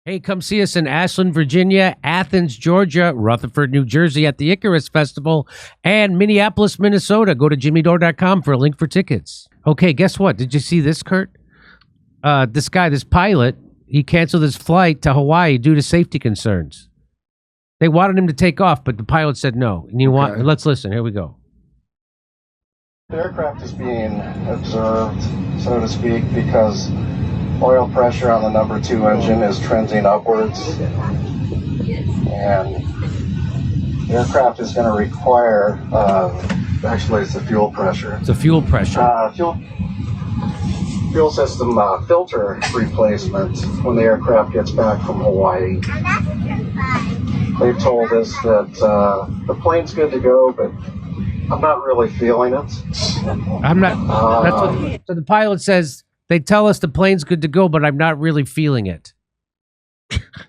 Hey, come see us in Ashland, Virginia, Athens, Georgia, Rutherford, New Jersey at the Icarus Festival, and Minneapolis, Minnesota. Go to jimmydore.com for a link for tickets. Okay, guess what? Did you see this, Kurt? This guy, this pilot, he canceled his flight to Hawaii due to safety concerns. They wanted him to take off, but the pilot said no. And let's listen. Here we go. The aircraft is being observed, so to speak, because oil pressure on the number 2 engine is trending upwards, and the aircraft is going to require, actually it's the fuel pressure. It's a fuel pressure. Fuel system filter replacement when the aircraft gets back from Hawaii. They've told us that the plane's good to go, but I'm not really feeling it. I'm not. So the pilot says, they tell us the plane's good to go, but I'm not really feeling it.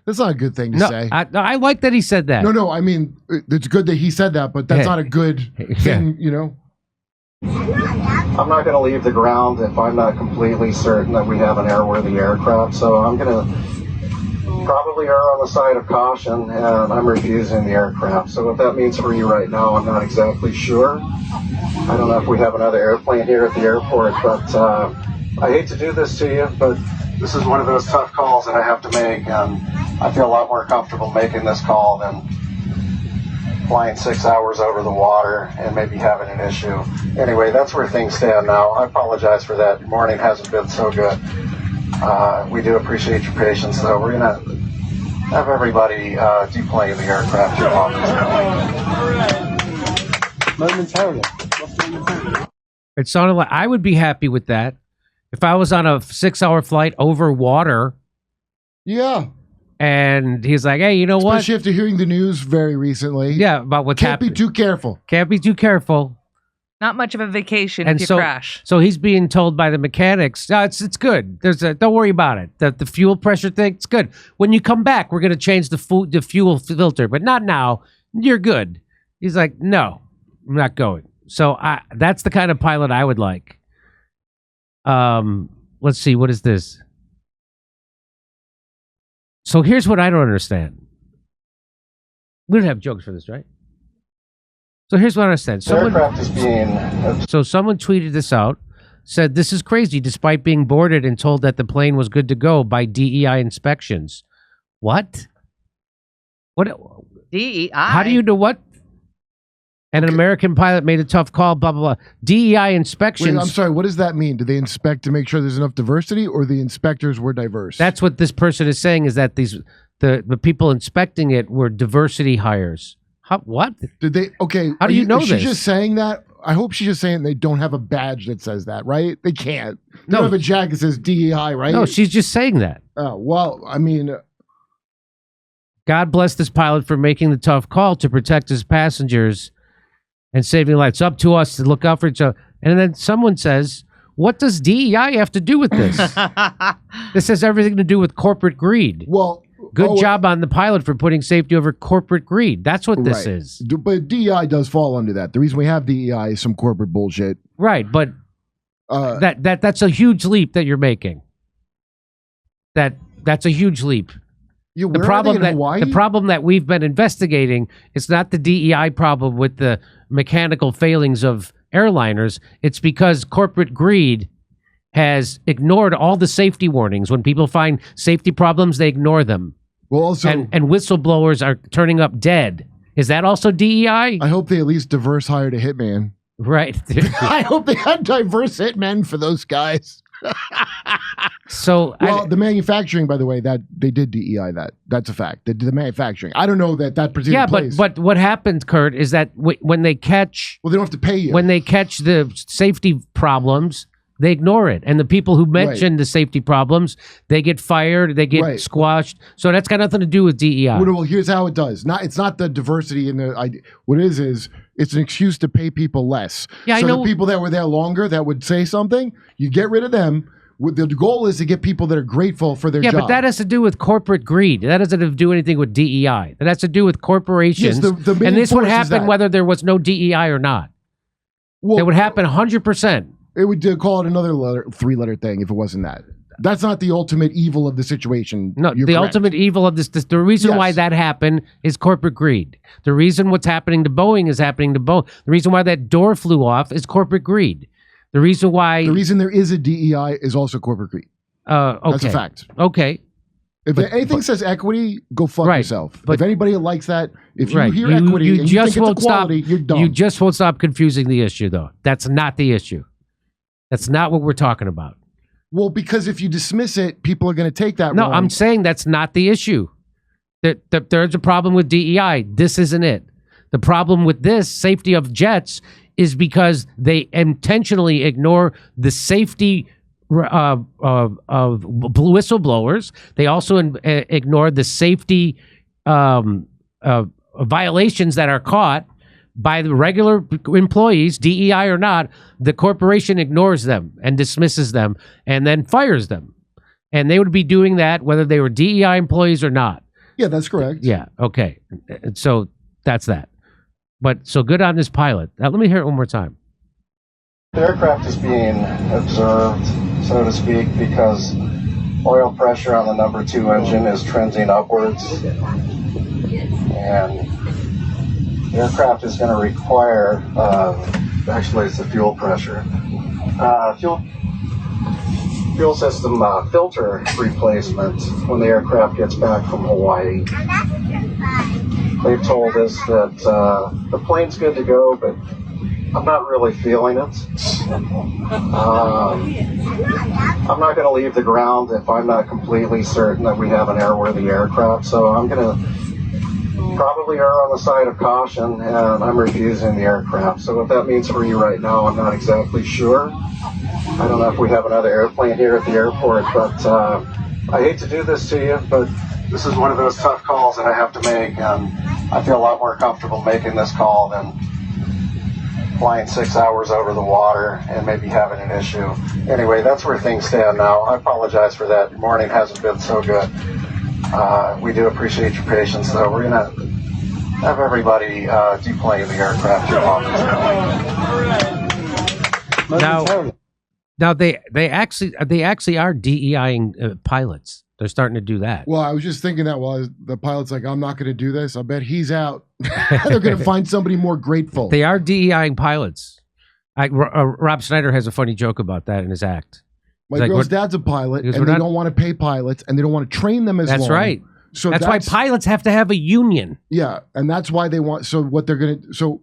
That's not a good thing to say. I like that he said that. No, I mean, it's good that he said that, but that's not a good thing, you know? I'm not going to leave the ground if I'm not completely certain that we have an airworthy aircraft, so I'm going to probably err on the side of caution, and I'm refusing the aircraft. So what that means for you right now, I'm not exactly sure. I don't know if we have another airplane here at the airport, but I hate to do this to you, but this is one of those tough calls that I have to make, and I feel a lot more comfortable making this call than flying 6 hours over the water and maybe having an issue. Anyway, that's where things stand now. I apologize for that. Your morning hasn't been so good. We do appreciate your patience, though. We're going to have everybody deplane the aircraft here momentarily. It sounded like I would be happy with that. If I was on a 6-hour flight over water. Yeah. And he's like, hey, you know what? Especially after hearing the news very recently. Yeah, about what's happening. Can't be too careful. Can't be too careful. Not much of a vacation if you crash. So he's being told by the mechanics, no, it's good. Don't worry about it. The fuel pressure thing, it's good. When you come back, we're going to change the fuel filter, but not now. You're good. He's like, no, I'm not going. So that's the kind of pilot I would like. Let's see, what is this? So here's what I don't understand. We don't have jokes for this, right? So here's what I understand. Someone tweeted this out, said, this is crazy, despite being boarded and told that the plane was good to go by DEI inspections. What? What? DEI? How do you know what? And an American pilot made a tough call, blah, blah, blah. DEI inspections. Wait, I'm sorry, what does that mean? Do they inspect to make sure there's enough diversity, or the inspectors were diverse? That's what this person is saying, is that the people inspecting it were diversity hires. What? Did they? Okay. How do you know this? Is she just saying that? I hope she's just saying they don't have a badge that says that, right? They can't. They don't have a jacket that says DEI, right? No, she's just saying that. Oh, well, I mean... God bless this pilot for making the tough call to protect his passengers and saving lives. It's up to us to look out for each other. And then someone says, what does DEI have to do with this? This has everything to do with corporate greed. Well... Good job on the pilot for putting safety over corporate greed. That's what this is. But DEI does fall under that. The reason we have DEI is some corporate bullshit. Right, but that's a huge leap that you're making. That's a huge leap. Yeah, the problem that we've been investigating is not the DEI problem with the mechanical failings of airliners. It's because corporate greed has ignored all the safety warnings. When people find safety problems, they ignore them. Well, also, and whistleblowers are turning up dead. Is that also DEI? I hope they at least diverse hired a hitman. Right. I hope they had diverse hitmen for those guys. So, the manufacturing, by the way, that they did DEI that's a fact. They did the manufacturing. I don't know that particular place. but what happens, Kurt, is that when they catch, they don't have to pay you. When they catch the safety problems, they ignore it. And the people who mention the safety problems, they get fired, they get squashed. So that's got nothing to do with DEI. Well, here's how it does. It's not the diversity in the idea. What it is it's an excuse to pay people less. Yeah, so I know. The people that were there longer that would say something, you get rid of them. The goal is to get people that are grateful for their job. Yeah, but that has to do with corporate greed. That doesn't do anything with DEI. That has to do with corporations. Yes, the main and this would force is happen that. whether there was no DEI or not. Well, it would happen 100%. It would call it another 3-letter thing if it wasn't that. That's not the ultimate evil of the situation. No, You're the correct. ultimate evil of this, the reason why that happened is corporate greed. The reason what's happening to Boeing is happening to Boeing. The reason why that door flew off is corporate greed. The reason there is a DEI is also corporate greed. Okay. That's a fact. Okay. If anything says equity, go fuck yourself. But if anybody likes that, if you hear equity and you think it's equality, you're dumb. You just won't stop confusing the issue, though. That's not the issue. That's not what we're talking about. Well, because if you dismiss it, people are going to take that wrong. No, I'm saying that's not the issue. There's a problem with DEI. This isn't it. The problem with this safety of jets is because they intentionally ignore the safety of whistleblowers. They also ignore the safety violations that are caught by the regular employees, DEI or not. The corporation ignores them and dismisses them and then fires them. And they would be doing that whether they were DEI employees or not. Yeah, that's correct. Yeah, okay. So that's that. But so good on this pilot. Now, let me hear it one more time. The aircraft is being observed, so to speak, because oil pressure on the number 2 engine is trending upwards. And the aircraft is going to require, actually it's the fuel pressure, fuel system filter replacement when the aircraft gets back from Hawaii. They've told us that the plane's good to go, but I'm not really feeling it. I'm not going to leave the ground if I'm not completely certain that we have an airworthy aircraft, so I'm going to probably err on the side of caution, and I'm refusing the aircraft. So what that means for you right now, I'm not exactly sure. I don't know if we have another airplane here at the airport, but I hate to do this to you, but this is one of those tough calls that I have to make, and I feel a lot more comfortable making this call than flying 6 hours over the water and maybe having an issue. Anyway, that's where things stand now. I apologize for that. Your morning hasn't been so good. We do appreciate your patience, though. We're going to have everybody deplane the aircraft here often. Now they actually are DEI-ing pilots. They're starting to do that. Well, I was just thinking that while the pilot's like, I'm not going to do this. I bet he's out. They're going to find somebody more grateful. They are DEI-ing pilots. Rob Schneider has a funny joke about that in his act. My girl's dad's a pilot, and they don't want to pay pilots, and they don't want to train them as long. That's right. So that's why pilots have to have a union. Yeah, and that's why they want. So what they're going to. So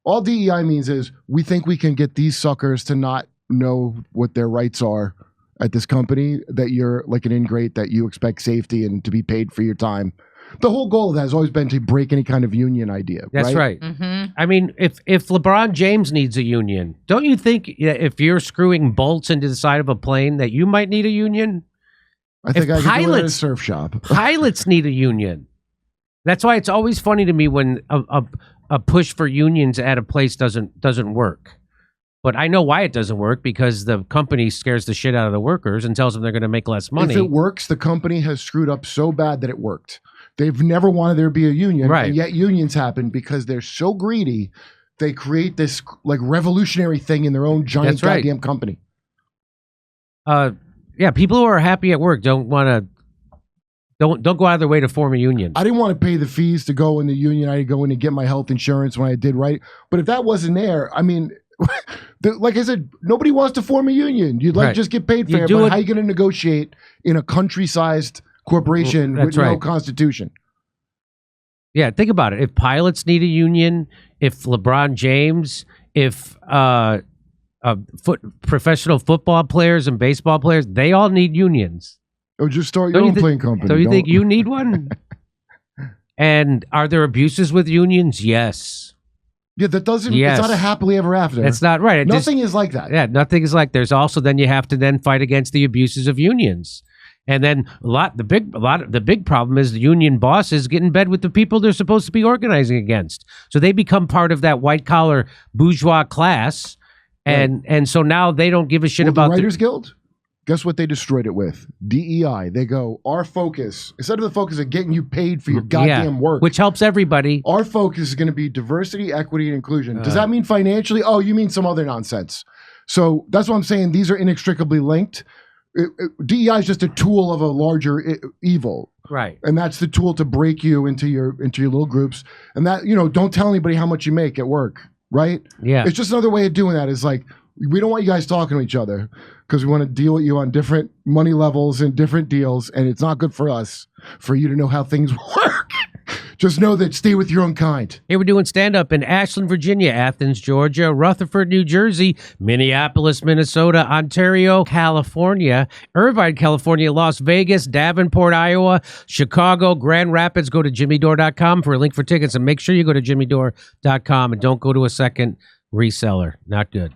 all DEI means is we think we can get these suckers to not know what their rights are at this company, that you're like an ingrate, that you expect safety and to be paid for your time. The whole goal of that has always been to break any kind of union idea. That's right. Mm-hmm. I mean, if LeBron James needs a union, don't you think if you're screwing bolts into the side of a plane that you might need a union? I think I could do it at a surf shop. Pilots need a union. That's why it's always funny to me when a push for unions at a place doesn't work. But I know why it doesn't work, because the company scares the shit out of the workers and tells them they're going to make less money. If it works, the company has screwed up so bad that it worked. They've never wanted there to be a union, right? And yet unions happen because they're so greedy. They create this like revolutionary thing in their own giant goddamn company. Yeah, people who are happy at work don't go out of their way to form a union. I didn't want to pay the fees to go in the union. I had to go in and get my health insurance when I did right. But if that wasn't there, I mean, like I said, nobody wants to form a union. You'd like just get paid fair, but how are you going to negotiate in a country-sized corporation with no constitution? Yeah, think about it. If pilots need a union, if LeBron James, if professional football players and baseball players, they all need unions. Or just start your own plane company. So you think you need one? And are there abuses with unions? Yes. Yeah, that doesn't. Yes. It's not a happily ever after. It's not right. Nothing is like that. Yeah, nothing is like. There's also then you have to then fight against the abuses of unions, and then the big problem is the union bosses get in bed with the people they're supposed to be organizing against, so they become part of that white collar bourgeois class, and so now they don't give a shit about the Writers Guild. Guess what they destroyed it with? DEI. They go, our focus, instead of the focus of getting you paid for your goddamn work, which helps everybody, our focus is going to be diversity, equity, and inclusion. Does that mean financially? Oh, you mean some other nonsense. So that's what I'm saying. These are inextricably linked. DEI is just a tool of a larger evil. Right. And that's the tool to break you into your little groups. And that, don't tell anybody how much you make at work, right? Yeah. It's just another way of doing that. Is like, we don't want you guys talking to each other because we want to deal with you on different money levels and different deals. And it's not good for us for you to know how things work. Just know that stay with your own kind. Here we're doing stand-up in Ashland, Virginia, Athens, Georgia, Rutherford, New Jersey, Minneapolis, Minnesota, Ontario, California, Irvine, California, Las Vegas, Davenport, Iowa, Chicago, Grand Rapids. Go to jimmydore.com for a link for tickets, and make sure you go to jimmydore.com and don't go to a second reseller. Not good.